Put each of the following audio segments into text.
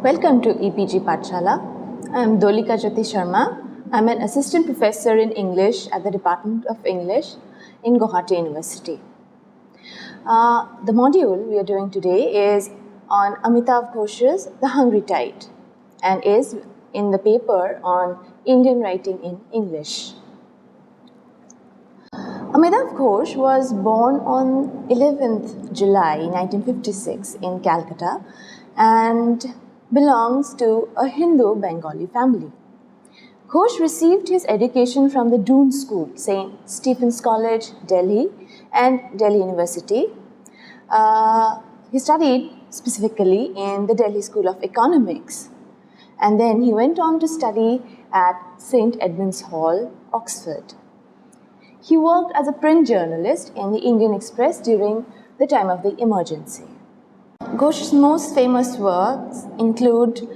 Welcome to EPG Pathshala. I am Dolika Jyoti Sharma. I am an assistant professor in English at the Department of English in Guwahati University. The module we are doing today is on Amitav Ghosh's The Hungry Tide and is in the paper on Indian writing in English. Amitav Ghosh was born on 11th July 1956 in Calcutta and belongs to a Hindu Bengali family. Ghosh received his education from the Doon School, St. Stephen's College, Delhi, and Delhi University. He studied specifically in the Delhi School of Economics, and then he went on to study at St. Edmund's Hall, Oxford. He worked as a print journalist in the Indian Express during the time of the emergency. Ghosh's most famous works include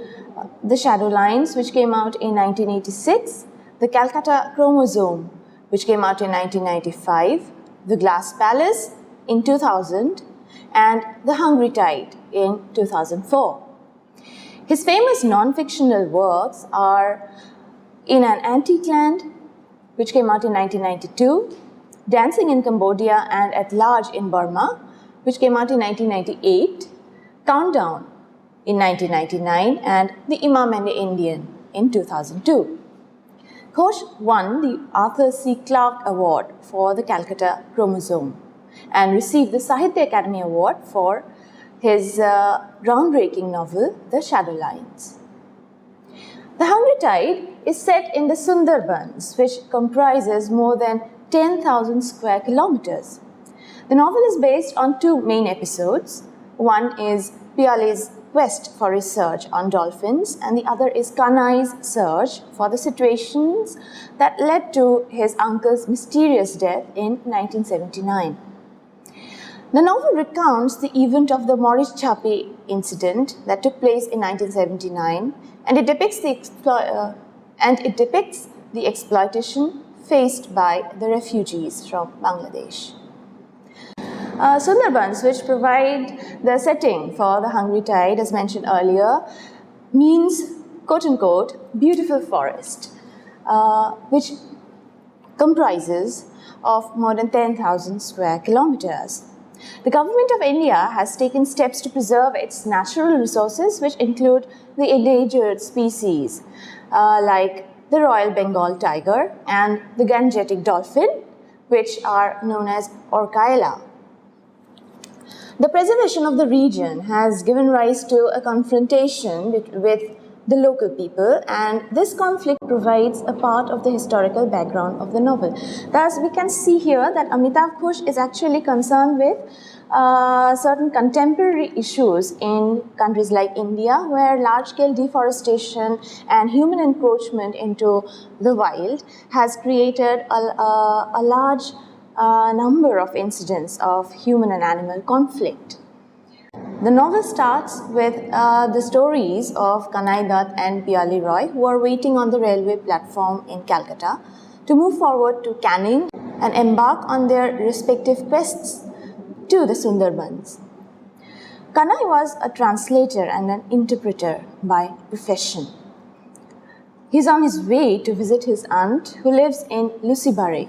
The Shadow Lines, which came out in 1986, The Calcutta Chromosome, which came out in 1995, The Glass Palace in 2000, and The Hungry Tide in 2004. His famous non-fictional works are In an Antique Land, which came out in 1992, Dancing in Cambodia and At Large in Burma, which came out in 1998, Countdown in 1999, and The Imam and the Indian in 2002. Ghosh won the Arthur C. Clarke Award for The Calcutta Chromosome and received the Sahitya Academy Award for his groundbreaking novel, The Shadow Lines. The Hungry Tide is set in the Sundarbans, which comprises more than 10,000 square kilometers. The novel is based on two main episodes. One is Pyale's quest for research on dolphins, and the other is Kanais' search for the situations that led to his uncle's mysterious death in 1979. The novel recounts the event of the Maurice Chapi incident that took place in 1979, and it depicts the exploitation faced by the refugees from Bangladesh. Sundarbans, which provide the setting for The Hungry Tide, as mentioned earlier, means, quote-unquote, beautiful forest, which comprises of more than 10,000 square kilometers. The Government of India has taken steps to preserve its natural resources, which include the endangered species like the Royal Bengal tiger and the Gangetic dolphin, which are known as Orcaella. The preservation of the region has given rise to a confrontation with the local people, and this conflict provides a part of the historical background of the novel. Thus, we can see here that Amitav Ghosh is actually concerned with certain contemporary issues in countries like India, where large-scale deforestation and human encroachment into the wild has created a large number of incidents of human and animal conflict. The novel starts with the stories of Kanai Dutt and Pyale Roy, who are waiting on the railway platform in Calcutta to move forward to Canning and embark on their respective quests to the Sundarbans. Kanai was a translator and an interpreter by profession. He's on his way to visit his aunt, who lives in Lusibari,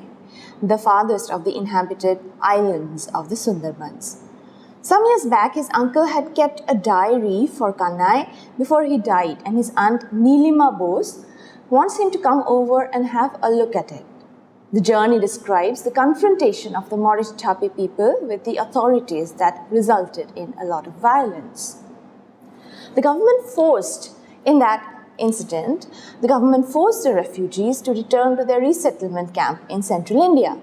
the farthest of the inhabited islands of the Sundarbans. Some years back, his uncle had kept a diary for Kanai before he died, and his aunt Neelima Bose wants him to come over and have a look at it. The journey describes the confrontation of the Maurice Chapi people with the authorities that resulted in a lot of violence. The government forced the refugees to return to their resettlement camp in central India.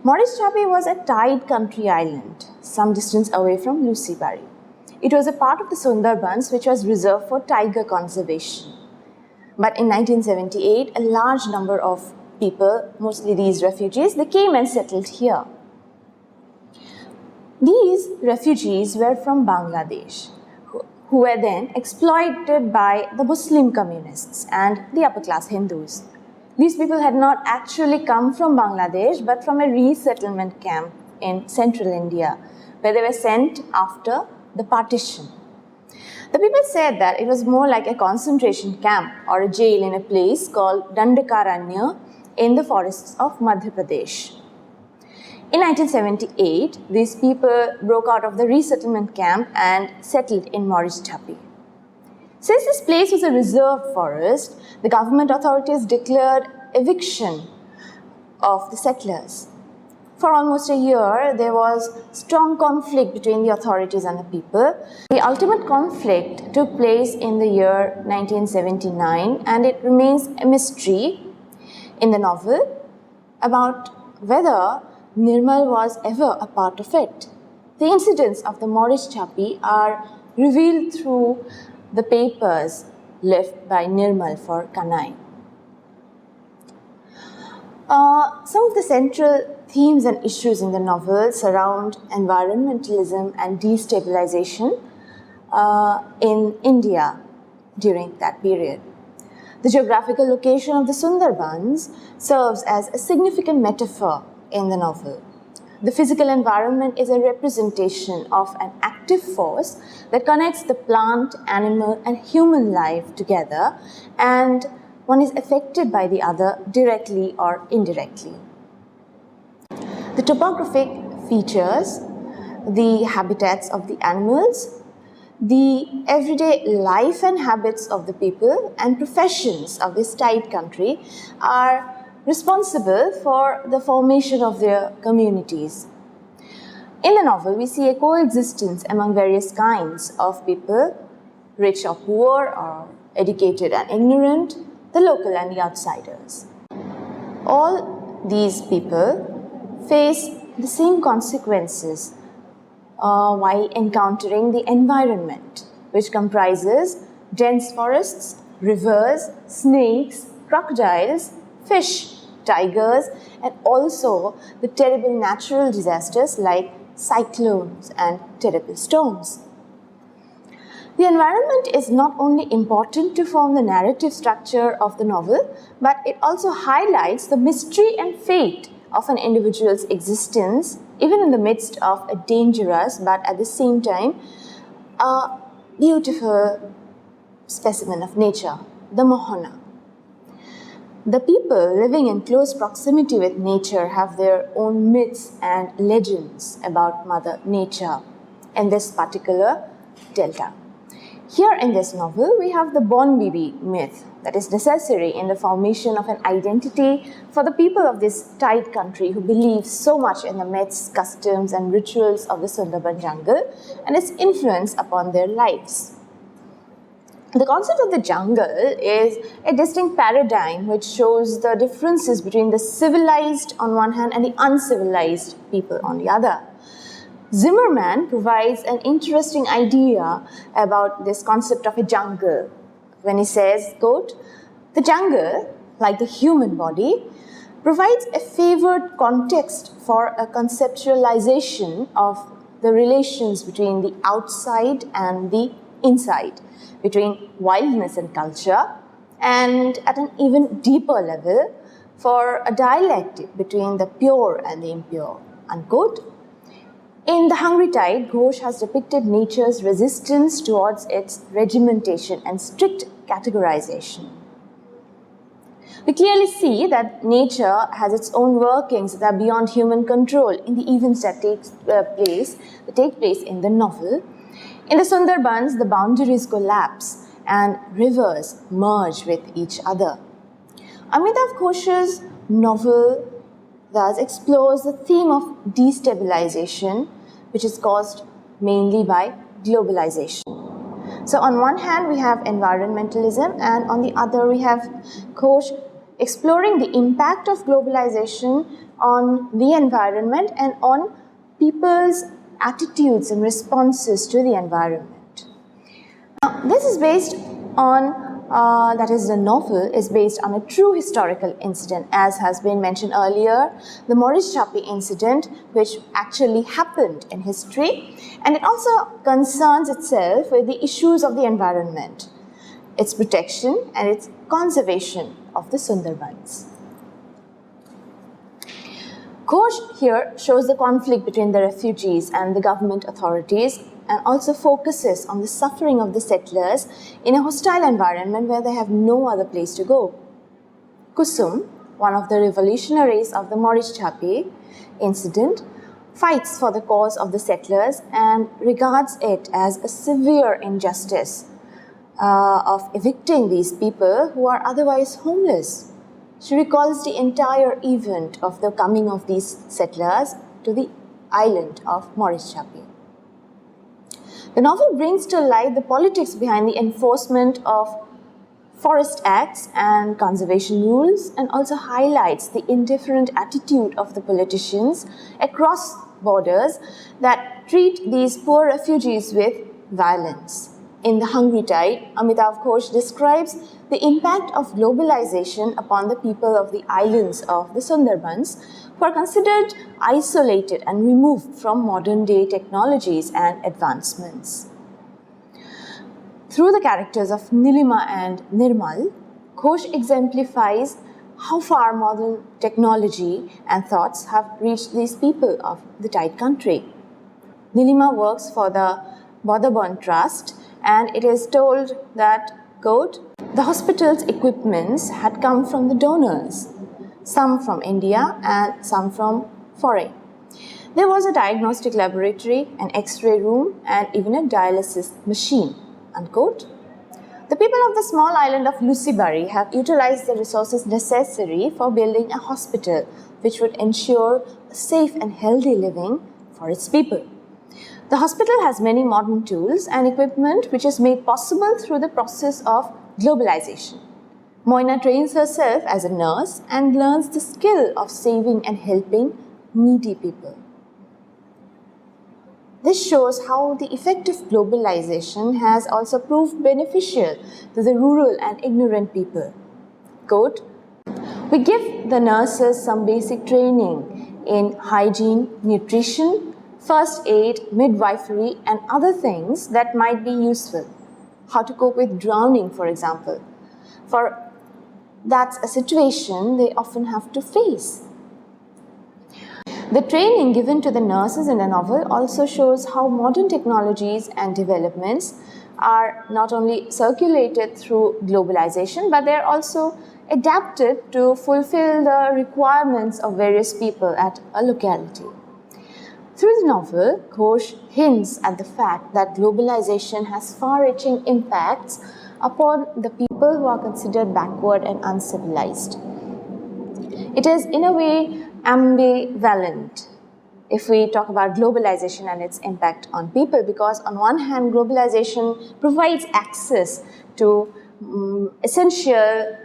Maurice Chapi was a tide country island, some distance away from Lusibari. It was a part of the Sundarbans which was reserved for tiger conservation. But in 1978, a large number of people, mostly these refugees, they came and settled here. These refugees were from Bangladesh, who were then exploited by the Muslim communists and the upper-class Hindus. These people had not actually come from Bangladesh, but from a resettlement camp in central India, where they were sent after the partition. The people said that it was more like a concentration camp or a jail in a place called Dandakaranya in the forests of Madhya Pradesh. In 1978, these people broke out of the resettlement camp and settled in Maurice Chapi. Since this place was a reserved forest, the government authorities declared eviction of the settlers. For almost a year, there was strong conflict between the authorities and the people. The ultimate conflict took place in the year 1979, and it remains a mystery in the novel about whether Nirmal was ever a part of it. The incidents of the Maurice Chapi are revealed through the papers left by Nirmal for Kanai. Some of the central themes and issues in the novel surround environmentalism and destabilization in India during that period. The geographical location of the Sundarbans serves as a significant metaphor in the novel. The physical environment is a representation of an active force that connects the plant, animal, and human life together, and one is affected by the other directly or indirectly. The topographic features, the habitats of the animals, the everyday life and habits of the people and professions of this tide country are responsible for the formation of their communities. In the novel, we see a coexistence among various kinds of people, rich or poor, or educated and ignorant, the local and the outsiders. All these people face the same consequences while encountering the environment, which comprises dense forests, rivers, snakes, crocodiles, fish, tigers, and also the terrible natural disasters like cyclones and terrible storms. The environment is not only important to form the narrative structure of the novel, but it also highlights the mystery and fate of an individual's existence, even in the midst of a dangerous but at the same time a beautiful specimen of nature, the Mohana. The people living in close proximity with nature have their own myths and legends about Mother Nature in this particular delta. Here in this novel, we have the Bon Bibi myth that is necessary in the formation of an identity for the people of this tide country who believe so much in the myths, customs and rituals of the Sundarban jungle and its influence upon their lives. The concept of the jungle is a distinct paradigm which shows the differences between the civilized on one hand and the uncivilized people on the other. Zimmerman provides an interesting idea about this concept of a jungle when he says, quote, "The jungle, like the human body, provides a favored context for a conceptualization of the relations between the outside and the inside, between wildness and culture, and at an even deeper level for a dialectic between the pure and the impure," unquote. In The Hungry Tide, Ghosh has depicted nature's resistance towards its regimentation and strict categorization. We clearly see that nature has its own workings that are beyond human control in the events that take place in the novel. In the Sundarbans, the boundaries collapse and rivers merge with each other. Amitav Ghosh's novel thus explores the theme of destabilization, which is caused mainly by globalization. So on one hand, we have environmentalism, and on the other, we have Ghosh exploring the impact of globalization on the environment and on people's attitudes and responses to the environment. Now, this is based on the novel is based on a true historical incident, as has been mentioned earlier, the Maurice Chapi incident, which actually happened in history, and it also concerns itself with the issues of the environment, its protection and its conservation of the Sundarbans. Ghosh here shows the conflict between the refugees and the government authorities and also focuses on the suffering of the settlers in a hostile environment where they have no other place to go. Kusum, one of the revolutionaries of the Maurice Chapi incident, fights for the cause of the settlers and regards it as a severe injustice of evicting these people who are otherwise homeless. She recalls the entire event of the coming of these settlers to the island of Maurice Chapi. The novel brings to light the politics behind the enforcement of forest acts and conservation rules and also highlights the indifferent attitude of the politicians across borders that treat these poor refugees with violence. In The Hungry Tide, Amitav Ghosh describes the impact of globalization upon the people of the islands of the Sundarbans who are considered isolated and removed from modern-day technologies and advancements. Through the characters of Nilima and Nirmal, Ghosh exemplifies how far modern technology and thoughts have reached these people of the Tide country. Nilima works for the Bodhabon Trust, and it is told that, quote, the hospital's equipments had come from the donors, some from India and some from foreign. There was a diagnostic laboratory, an X-ray room, and even a dialysis machine, unquote. The people of the small island of Lucibari have utilized the resources necessary for building a hospital which would ensure a safe and healthy living for its people. The hospital has many modern tools and equipment which is made possible through the process of globalization. Moina trains herself as a nurse and learns the skill of saving and helping needy people. This shows how the effect of globalization has also proved beneficial to the rural and ignorant people. Quote, we give the nurses some basic training in hygiene, nutrition, first aid, midwifery, and other things that might be useful. How to cope with drowning, for example. For that's a situation they often have to face. The training given to the nurses in the novel also shows how modern technologies and developments are not only circulated through globalization, but they are also adapted to fulfill the requirements of various people at a locality. Through the novel, Ghosh hints at the fact that globalization has far-reaching impacts upon the people who are considered backward and uncivilized. It is, in a way, ambivalent if we talk about globalization and its impact on people, because on one hand, globalization provides access to essential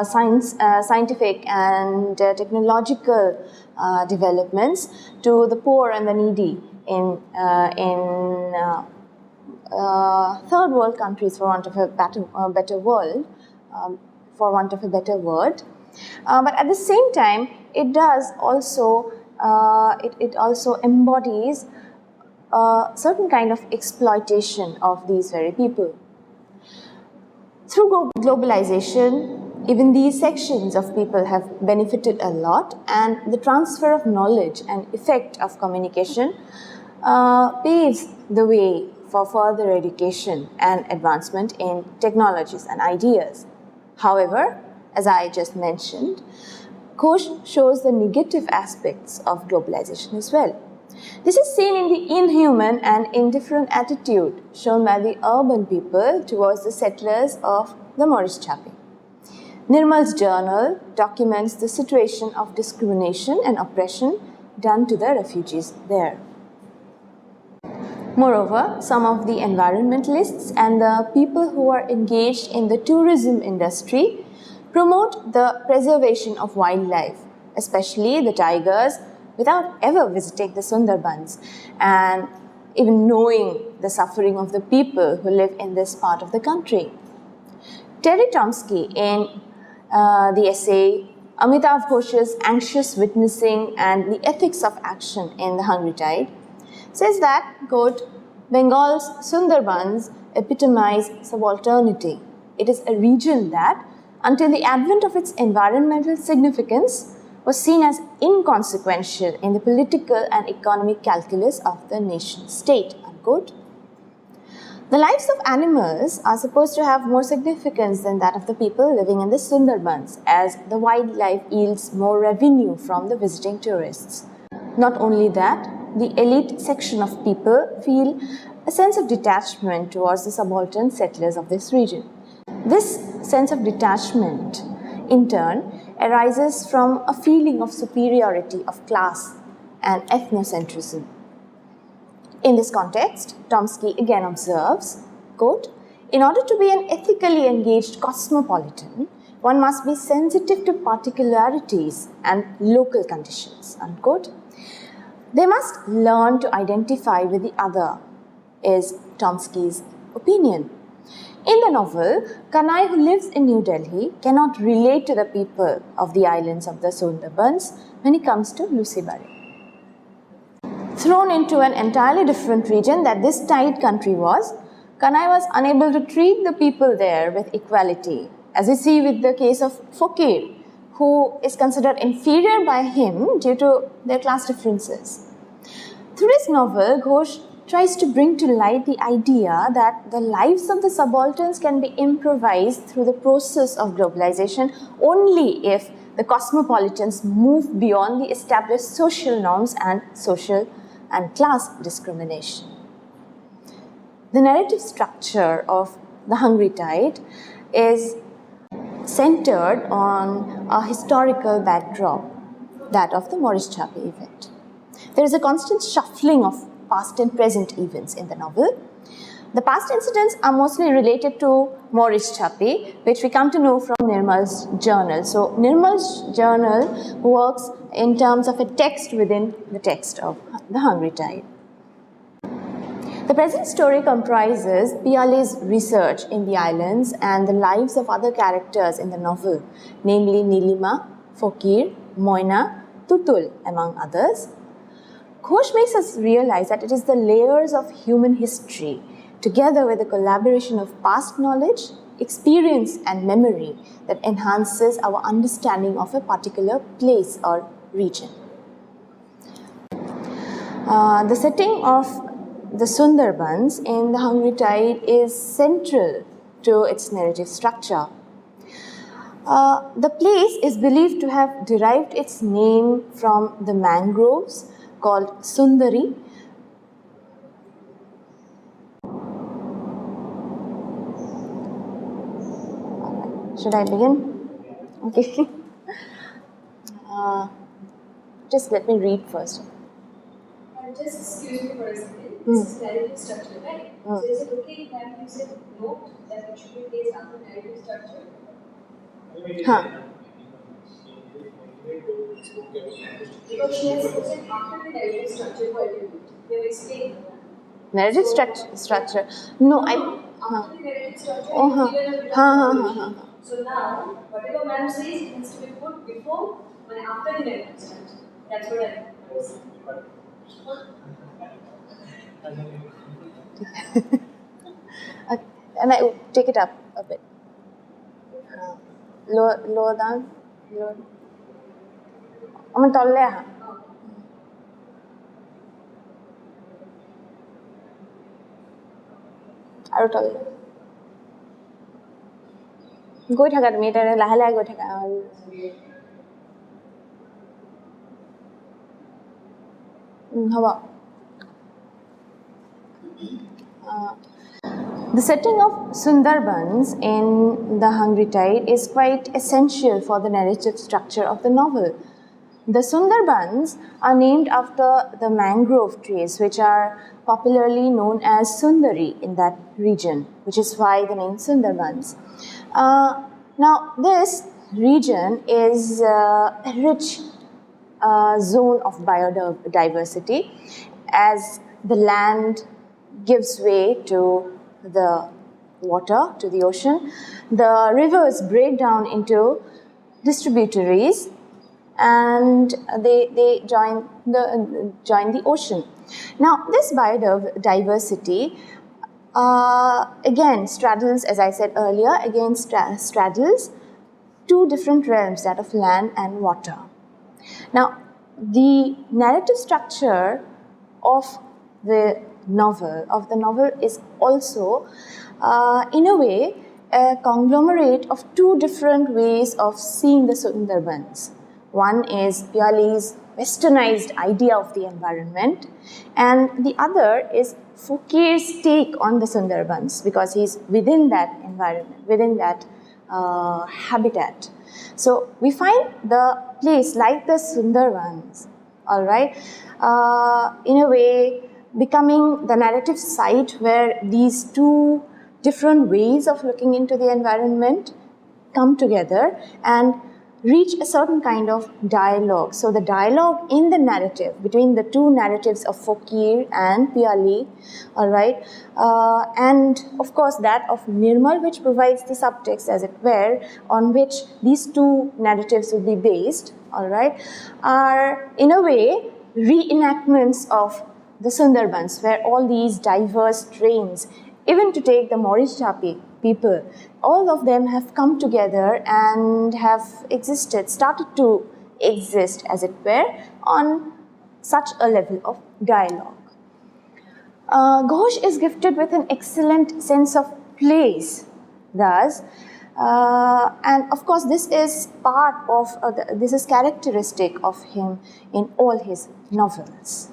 scientific and technological developments to the poor and the needy in third world countries, for want of a better word. But at the same time, it does also it also embodies a certain kind of exploitation of these very people. Through globalization, even these sections of people have benefited a lot, and the transfer of knowledge and effect of communication paves the way for further education and advancement in technologies and ideas. However, as I just mentioned, Ghosh shows the negative aspects of globalization as well. This is seen in the inhuman and indifferent attitude shown by the urban people towards the settlers of the Maurice Chapi. Nirmal's journal documents the situation of discrimination and oppression done to the refugees there. Moreover, some of the environmentalists and the people who are engaged in the tourism industry promote the preservation of wildlife, especially the tigers, without ever visiting the Sundarbans and even knowing the suffering of the people who live in this part of the country. Terry Tomsky, in the essay Amitav Ghosh's Anxious Witnessing and the Ethics of Action in The Hungry Tide, says that, quote, Bengal's Sundarbans epitomize subalternity. It is a region that, until the advent of its environmental significance, was seen as inconsequential in the political and economic calculus of the nation state, unquote. The lives of animals are supposed to have more significance than that of the people living in the Sundarbans, as the wildlife yields more revenue from the visiting tourists. Not only that, the elite section of people feel a sense of detachment towards the subaltern settlers of this region. This sense of detachment, in turn, arises from a feeling of superiority of class and ethnocentrism. In this context, Chomsky again observes, quote, "In order to be an ethically engaged cosmopolitan, one must be sensitive to particularities and local conditions," unquote. They must learn to identify with the other, is Chomsky's opinion. In the novel, Kanai, who lives in New Delhi, cannot relate to the people of the islands of the Sundarbans when he comes to Lucibari. Thrown into an entirely different region that this tide country was, Kanai was unable to treat the people there with equality, as we see with the case of Fakir, who is considered inferior by him due to their class differences. Through his novel, Ghosh tries to bring to light the idea that the lives of the subalterns can be improvised through the process of globalization only if the cosmopolitans move beyond the established social norms and social and class discrimination. The narrative structure of The Hungry Tide is centered on a historical backdrop, that of the Maurice Chappé event. There is a constant shuffling of past and present events in the novel. The past incidents are mostly related to Maurice Chappé, which we come to know from Nirmal's journal. So Nirmal's journal works in terms of a text within the text of The Hungry Tide. The present story comprises Piale's research in the islands and the lives of other characters in the novel, namely Nilima, Fakir, Moina, Tutul, among others. Ghosh makes us realize that it is the layers of human history, together with the collaboration of past knowledge, experience and memory, that enhances our understanding of a particular place or region. The setting of the Sundarbans in The Hungry Tide is central to its narrative structure. The place is believed to have derived its name from the mangroves called Sundari. Should I begin? Okay. Just let me read first. Just excuse me for a second. This is narrative structure, right? So is it okay if I use a note that it should be placed after narrative structure? Because she has spoken after the narrative structure for every note. You have explained that. Narrative structure. No, After the narrative structure, you have given a bit of So now, whatever ma'am says, it has to be put before and after the narrative structure. That's what I was. And I take it up a bit. Lower down. Lower. I'm taller. Aru taller. Goi thaka tumi eta lahe lahe goi thaka. Hoba. The setting of Sundarbans in The Hungry Tide is quite essential for the narrative structure of the novel. The Sundarbans are named after the mangrove trees, which are popularly known as Sundari in that region, which is why the name Sundarbans. Now, this region is a rich zone of biodiversity, as the land gives way to the water, to the ocean. The rivers break down into distributaries and they join the ocean. Now, this biodiversity again straddles, as I said earlier, straddles two different realms, that of land and water. Now, the narrative structure of the novel is also, in a way, a conglomerate of two different ways of seeing the Sundarbans. One is Piali's westernized idea of the environment, and the other is Fakir's take on the Sundarbans, because he's within that environment, within that habitat. So we find the place like the Sundarbans, all right, in a way becoming the narrative site where these two different ways of looking into the environment come together and reach a certain kind of dialogue. So the dialogue in the narrative between the two narratives of Fakir and Piali, all right, and of course that of Nirmal, which provides the subtext, as it were, on which these two narratives will be based, all right, are in a way reenactments of the Sundarbans, where all these diverse strains, even to take the Maurice Chapi people, all of them have come together and have started to exist, as it were, on such a level of dialogue. Ghosh is gifted with an excellent sense of place, thus, and of course this is this is characteristic of him in all his novels.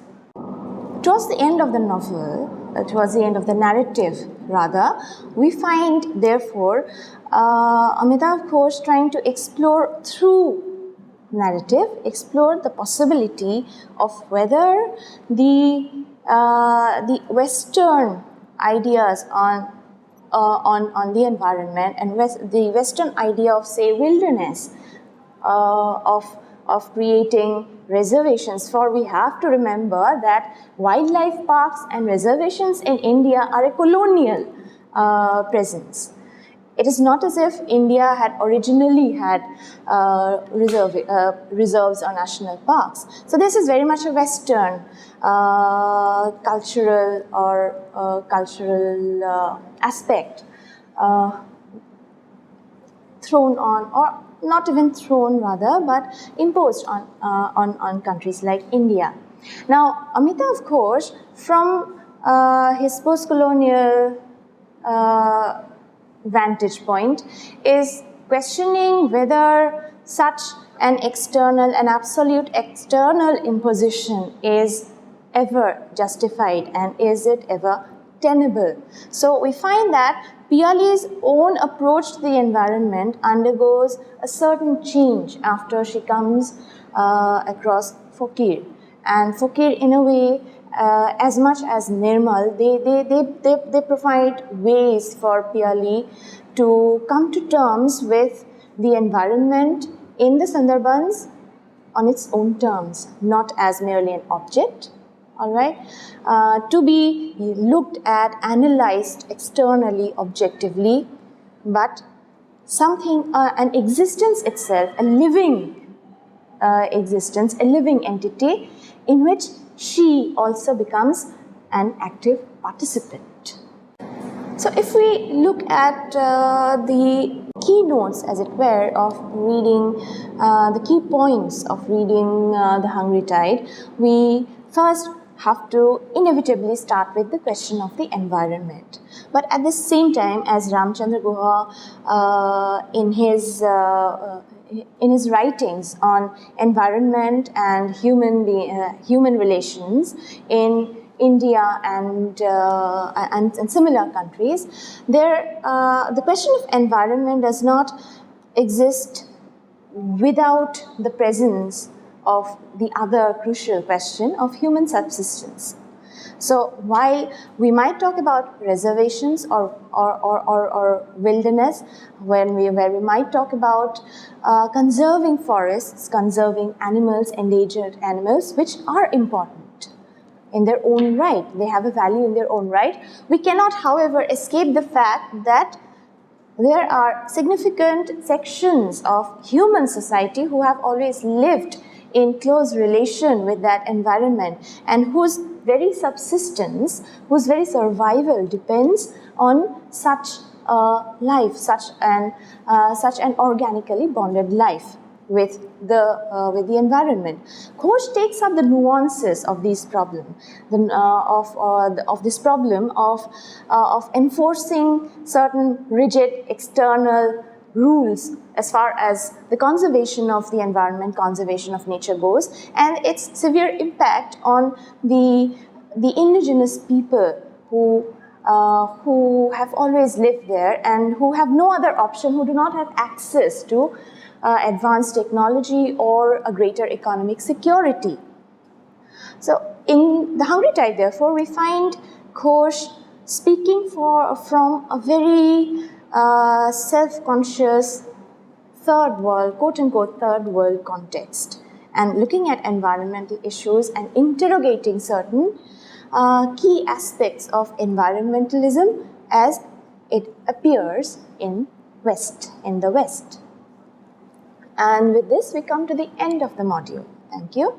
Towards the end of the novel, towards the end of the narrative rather, we find therefore Amitav Ghosh trying to explore through narrative, explore the possibility of whether the Western ideas on the environment and the Western idea of, say, wilderness, of creating reservations, for we have to remember that wildlife parks and reservations in India are a colonial presence. It is not as if India had originally had reserves or national parks. So this is very much a Western cultural aspect thrown on, or not even thrown rather, but imposed on countries like India. Now, Amitav Ghosh, from his post-colonial vantage point, is questioning whether such an absolute external imposition is ever justified, and is it ever tenable. So we find that Piali's own approach to the environment undergoes a certain change after she comes across Fakir. And Fakir, in a way, as much as Nirmal, they provide ways for Piali to come to terms with the environment in the Sundarbans on its own terms, not as merely an object, all right, to be looked at, analyzed externally, objectively, but something, an existence itself, a living existence, a living entity in which she also becomes an active participant. So if we look at the keynotes, as it were, of reading, the key points of reading The Hungry Tide, we first have to inevitably start with the question of the environment. But at the same time, as Ramchandra Guha in his writings on environment and human relations in India and similar countries, the question of environment does not exist without the presence of the other crucial question of human subsistence. So while we might talk about reservations or wilderness, where we might talk about conserving forests, conserving animals, endangered animals, which are important in their own right, they have a value in their own right, we cannot, however, escape the fact that there are significant sections of human society who have always lived in close relation with that environment, and whose very subsistence, whose very survival depends on such a life, such an organically bonded life. with the environment. Ghosh takes up the nuances of this problem, of enforcing certain rigid external rules as far as the conservation of the environment, conservation of nature goes, and its severe impact on the indigenous people who have always lived there and who have no other option, who do not have access to advanced technology or a greater economic security. So in The Hungry Tide, therefore, we find Ghosh speaking from a very self-conscious third world, quote-unquote third world context, and looking at environmental issues and interrogating certain key aspects of environmentalism as it appears in the West. And with this, we come to the end of the module. Thank you.